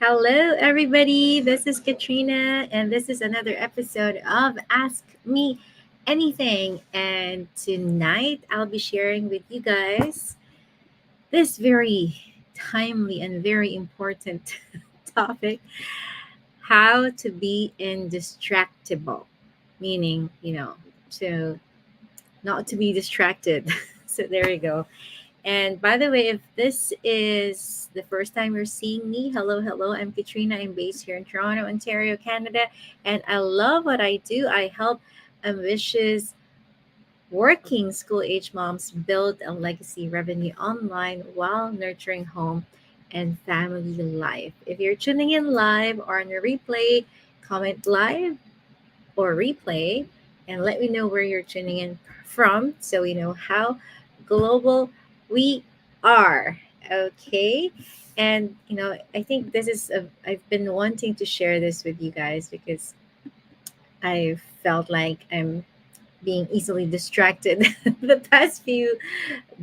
Hello, everybody. This is Katrina, and this is another episode of Ask Me Anything. And tonight, I'll be sharing with you guys this very timely and very important topic: how to be indistractable, meaning, to not to be distracted. So, there you go. And by the way, if this is the first time you're seeing me, hello, hello. I'm Katrina. I'm based here in Toronto, Ontario, Canada. And I love what I do. I help ambitious working school age moms build a legacy revenue online while nurturing home and family life. If you're tuning in live or on a replay, comment live or replay and let me know where you're tuning in from so we know how global we are. Okay. And, I think I've been wanting to share this with you guys because I felt like I'm being easily distracted the past few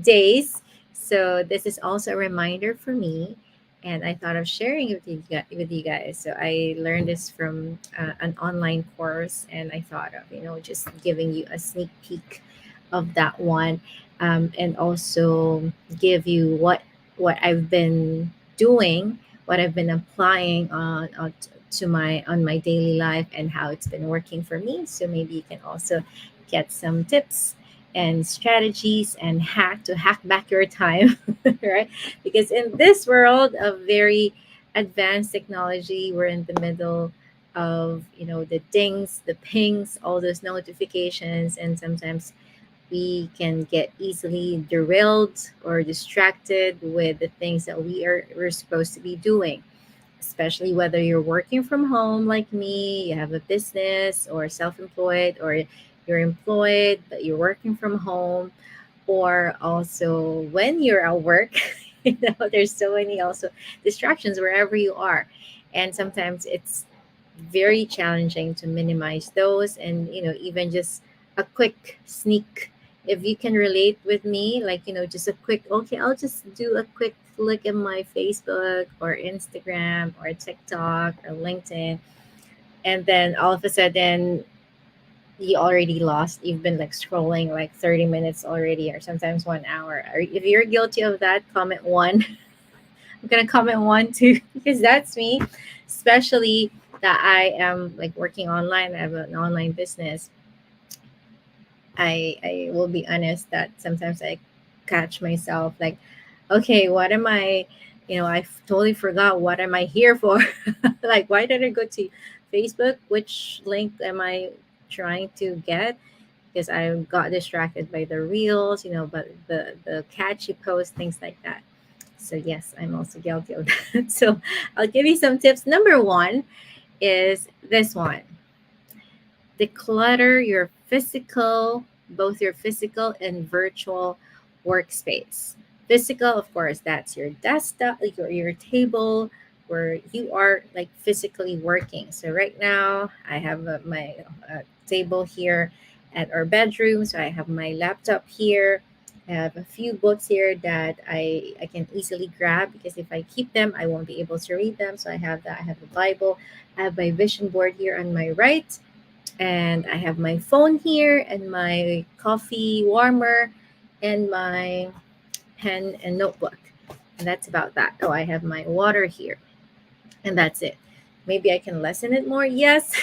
days. So this is also a reminder for me, and I thought of sharing it with you guys. So I learned this from an online course, and I thought of just giving you a sneak peek of that one, and also give you what I've been doing, what I've been applying to my daily life and how it's been working for me. So maybe you can also get some tips and strategies and hack back your time, right? Because in this world of very advanced technology, we're in the middle of the dings, the pings, all those notifications, and sometimes we can get easily derailed or distracted with the things that we're supposed to be doing, especially whether you're working from home like me, you have a business or self-employed, or you're employed but you're working from home, or also when you're at work. There's so many also distractions wherever you are, and sometimes it's very challenging to minimize those, and even just a quick sneak, if you can relate with me, like just a quick, okay, I'll just do a quick look at my Facebook or Instagram or TikTok or LinkedIn, and then all of a sudden you already lost, you've been like scrolling like 30 minutes already, or sometimes 1 hour. Or if you're guilty of that, comment one. I'm gonna comment one too because that's me, especially that I am like working online. I have an online business. I will be honest that sometimes I catch myself like, okay, what am I? I totally forgot what am I here for. Like, why did I go to Facebook? Which link am I trying to get? Because I got distracted by the reels, but the catchy posts, things like that. So yes, I'm also guilty of that. So I'll give you some tips. Number one is this one: declutter both your physical and virtual workspace. Physical, of course, that's your desktop, like your table where you are like physically working. So right now, I have my table here at our bedroom. So I have my laptop here. I have a few books here that I can easily grab because if I keep them, I won't be able to read them. So I have that. I have the Bible. I have my vision board here on my right, and I have my phone here and my coffee warmer and my pen and notebook. And that's about that. Oh, I have my water here, and that's it. Maybe I can lessen it more, yes,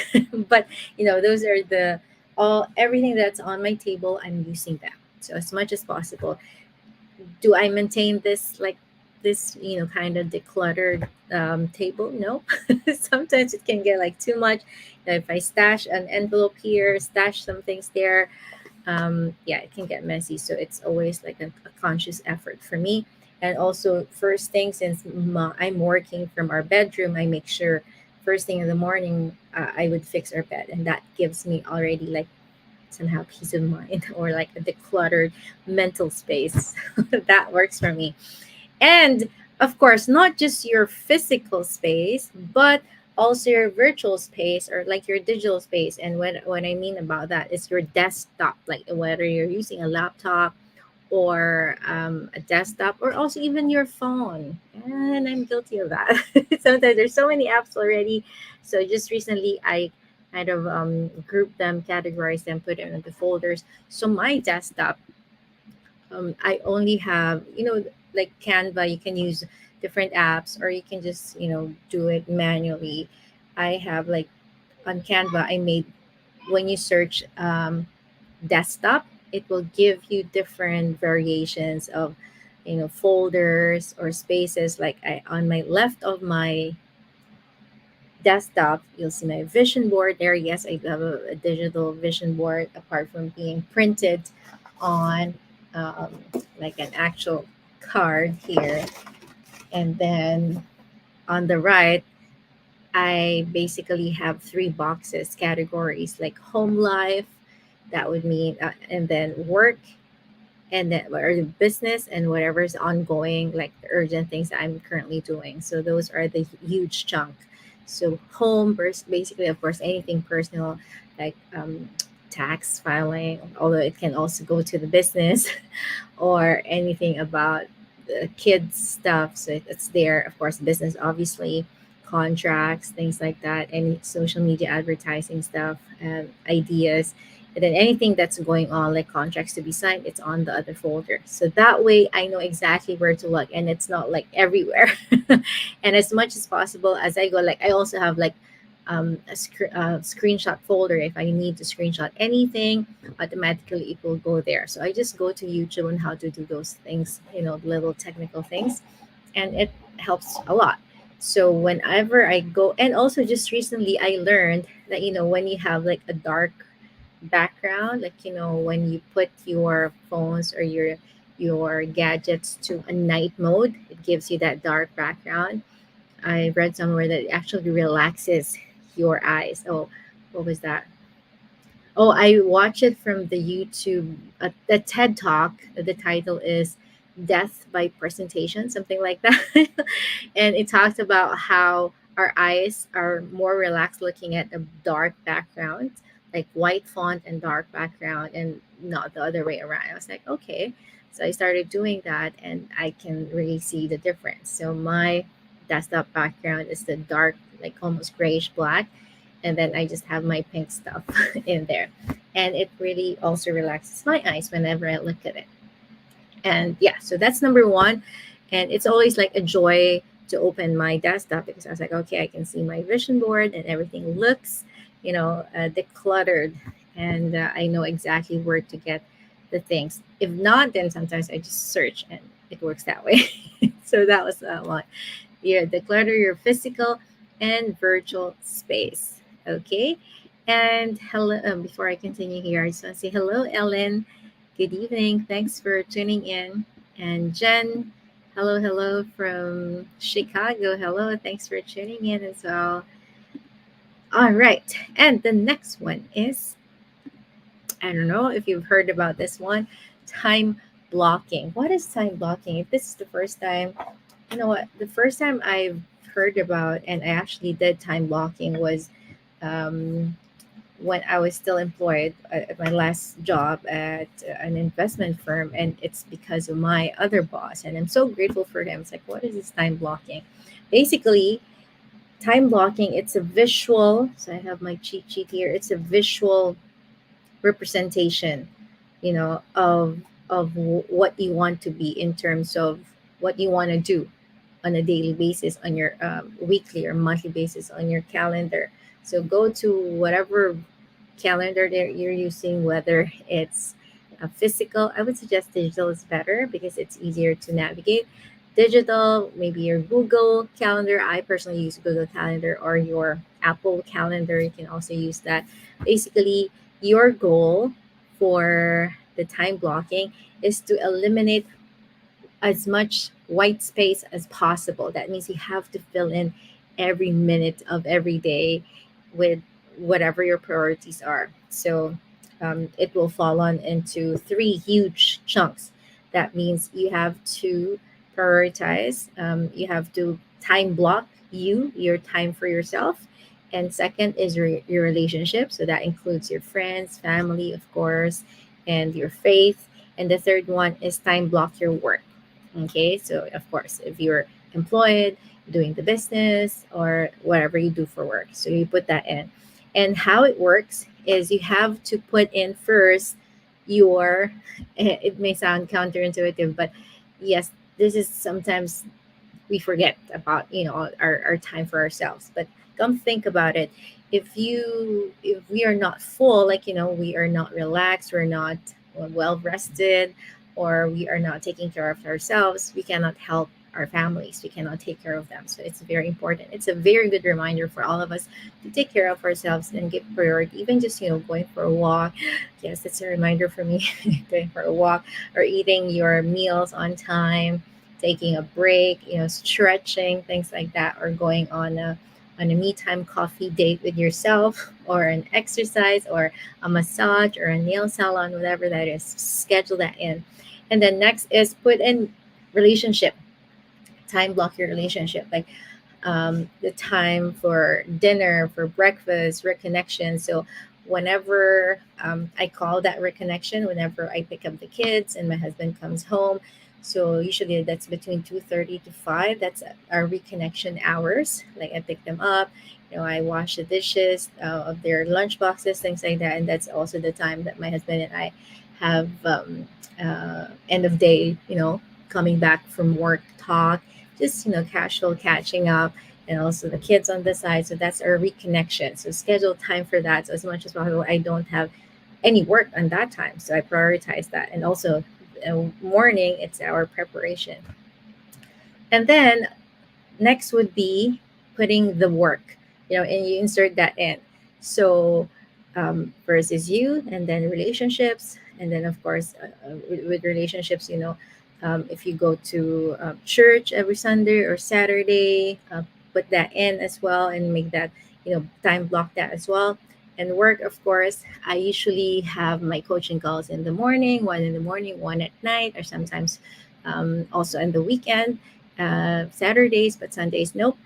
but those are the all everything that's on my table. I'm using them so as much as possible. Do I maintain this like this kind of decluttered table? No. Sometimes it can get like too much. If I stash an envelope here, stash some things there, yeah, it can get messy. So it's always like a conscious effort for me. And also, first thing, since I'm working from our bedroom, I make sure first thing in the morning I would fix our bed, and that gives me already like somehow peace of mind or like a decluttered mental space. That works for me. And of course, not just your physical space, but also your virtual space or like your digital space. And what I mean about that is your desktop, like whether you're using a laptop or a desktop, or also even your phone. And I'm guilty of that. Sometimes there's so many apps already. So just recently, I kind of grouped them, categorized them, put them into folders. So my desktop, I only have, like Canva, you can use different apps, or you can just, do it manually. I have like on Canva, I made, when you search desktop, it will give you different variations of, folders or spaces. Like on my left of my desktop, you'll see my vision board there. Yes, I have a digital vision board, apart from being printed on um, like an actual card here. And then on the right, I basically have three boxes, categories like home life, that would mean, and then work, and then or the business, and whatever's ongoing, like the urgent things that I'm currently doing. So those are the huge chunk. So home, basically, of course, anything personal, like tax filing, although it can also go to the business, or anything about the kids stuff. So it's there, of course, business, obviously, contracts, things like that, any social media advertising stuff, ideas. And then anything that's going on, like contracts to be signed, it's on the other folder. So that way I know exactly where to look, and it's not like everywhere. And as much as possible as I go, like I also have like a screenshot folder. If I need to screenshot anything, automatically it will go there. So I just go to YouTube on how to do those things, little technical things, and it helps a lot. So whenever I go, and also just recently I learned that, when you have like a dark background, like, when you put your phones or your gadgets to a night mode, it gives you that dark background. I read somewhere that it actually relaxes your eyes. Oh, what was that? Oh, I watch it from the YouTube, the TED Talk. The title is Death by Presentation, something like that. And it talks about how our eyes are more relaxed looking at a dark background, like white font and dark background, and not the other way around. I was like, okay. So I started doing that, and I can really see the difference. So my desktop background is the dark, like almost grayish black, and then I just have my pink stuff in there. And it really also relaxes my eyes whenever I look at it. And yeah, so that's number one. And it's always like a joy to open my desktop, because I was like, okay, I can see my vision board, and everything looks, decluttered, and I know exactly where to get the things. If not, then sometimes I just search, and it works that way. So that was one. You declutter your physical and virtual space. Okay. And hello, before I continue here, I just want to say hello, Ellen. Good evening. Thanks for tuning in. And Jen, hello from Chicago. Hello. Thanks for tuning in as well. All right. And the next one is, I don't know if you've heard about this one, time blocking. What is time blocking? If this is the first time, you know what? The first time I've heard about, and I actually did time blocking, was um, when I was still employed at my last job at an investment firm, and it's because of my other boss, and I'm so grateful for him. It's like, what is this time blocking? Basically, time blocking, it's a visual. So I have my cheat sheet here. It's a visual representation, of what you want to be, in terms of what you want to do on a daily basis, on your weekly or monthly basis, on your calendar. So go to whatever calendar that you're using, whether it's physical. I would suggest digital is better because it's easier to navigate. Digital, maybe your Google Calendar. I personally use Google Calendar, or your Apple Calendar. You can also use that. Basically, your goal for the time blocking is to eliminate as much white space as possible. That means you have to fill in every minute of every day with whatever your priorities are. So it will fall on into three huge chunks. That means you have to prioritize, you have to time block your time for yourself. And second is your relationship. So that includes your friends, family, of course, and your faith. And the third one is time block your work. Okay, so of course, if you're employed, doing the business, or whatever you do for work, so you put that in. And how it works is you have to put in first your, it may sound counterintuitive, but yes, this is sometimes we forget about our time for ourselves. But come think about it, if we are not full, like we are not relaxed, we're not well rested, or we are not taking care of ourselves, we cannot help our families, we cannot take care of them. So it's very important, it's a very good reminder for all of us to take care of ourselves and give priority, even just going for a walk. Yes, it's a reminder for me. Going for a walk, or eating your meals on time, taking a break, stretching, things like that, or going on a me time coffee date with yourself, or an exercise, or a massage, or a nail salon, whatever that is. Schedule that in. And then next is put in relationship. Time block your relationship. Like the time for dinner, for breakfast, reconnection. So whenever I call that reconnection, whenever I pick up the kids and my husband comes home. So usually that's between 2:30 to 5. That's our reconnection hours. Like I pick them up, I wash the dishes of their lunch boxes, things like that. And that's also the time that my husband and I have end of day, coming back from work talk, just casual catching up, and also the kids on the side. So that's our reconnection. So schedule time for that. So as much as possible, I don't have any work on that time, so I prioritize that. And also morning, it's our preparation. And then next would be putting the work, and you insert that in. So first is you, and then relationships, and then of course with relationships, if you go to church every Sunday or Saturday, put that in as well, and make that, time block that as well. And work, of course, I usually have my coaching calls in the morning, one in the morning, one at night, or sometimes also in the weekend, Saturdays, but Sundays, nope,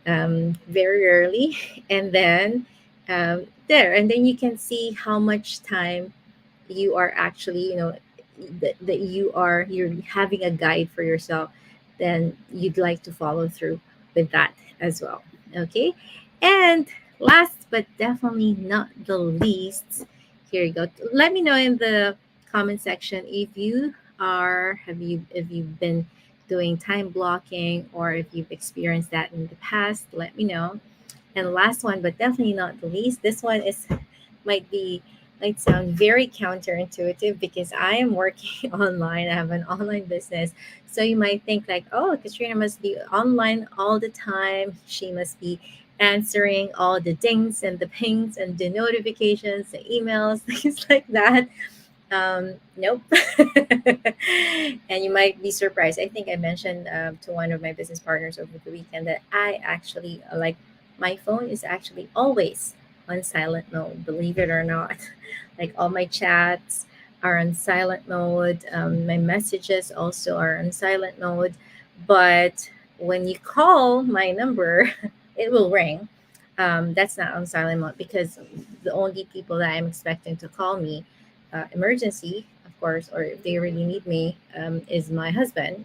very rarely. And then and then you can see how much time you are actually, that you're having a guide for yourself, then you'd like to follow through with that as well. Okay. And last but definitely not the least, here you go. Let me know in the comment section if you are have you if you've been doing time blocking, or if you've experienced that in the past. Let me know. And last one, but definitely not the least, this one is might be might sound very counterintuitive, because I am working online. I have an online business. So you might think like, oh, Katrina must be online all the time. She must be answering all the dings and the pings and the notifications, the emails, things like that. Nope. And you might be surprised. I think I mentioned to one of my business partners over the weekend that I actually like my phone is actually always on silent mode, believe it or not. Like all my chats are on silent mode. My messages also are on silent mode. But when you call my number, it will ring. That's not on silent mode, because the only people that I'm expecting to call me, emergency, of course, or if they really need me, is my husband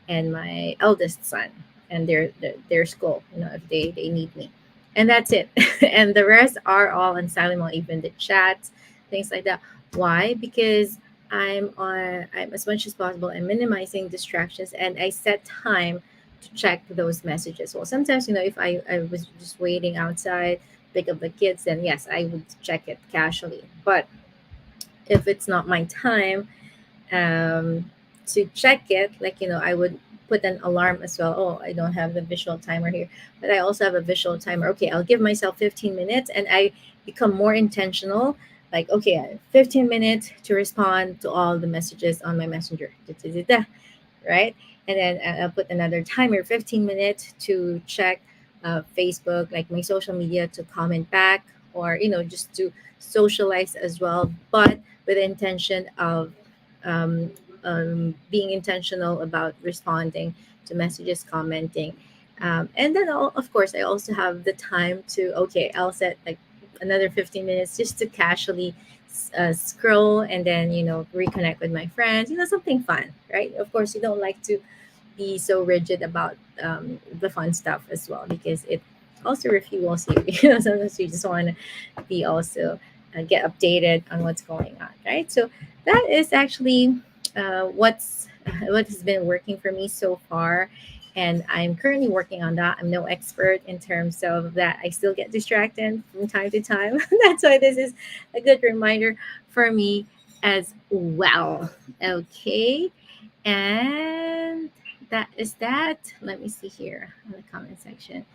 and my eldest son, and their school, if they need me. And that's it. And the rest are all on silent mode, even the chats, things like that. Why? Because I'm as much as possible, I'm minimizing distractions, and I set time to check those messages. Well, sometimes, if I was just waiting outside, pick up the kids, then yes, I would check it casually. But if it's not my time to check it, like, I would put an alarm as well. Oh, I don't have the visual timer here, but I also have a visual timer. Okay, I'll give myself 15 minutes, and I become more intentional. Like, okay, I have 15 minutes to respond to all the messages on my messenger. Da, da, da, da, right? And then I'll put another timer, 15 minutes to check Facebook, like my social media, to comment back, or, just to socialize as well, but with the intention of um, being intentional about responding to messages, commenting. And then, of course, I also have the time to, okay, I'll set like another 15 minutes just to casually scroll and then reconnect with my friends, something fun, right? Of course, you don't like to be so rigid about the fun stuff as well, because it also refuels you. Sometimes you just want to be also get updated on what's going on, right? So that is actually what has been working for me so far, and I'm currently working on that. I'm no expert in terms of that. I still get distracted from time to time. That's why this is a good reminder for me as well. Okay, and that is that. Let me see here on the comment section.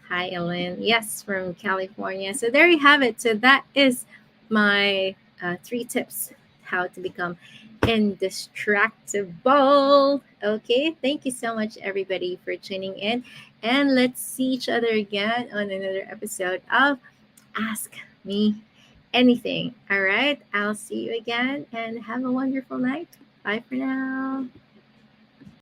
Hi, Ellen. Yes, from California. So there you have it. So that is my three tips how to become indistractable. Okay, thank you so much, everybody, for tuning in. And let's see each other again on another episode of Ask Me Anything. All right, I'll see you again and have a wonderful night. Bye for now.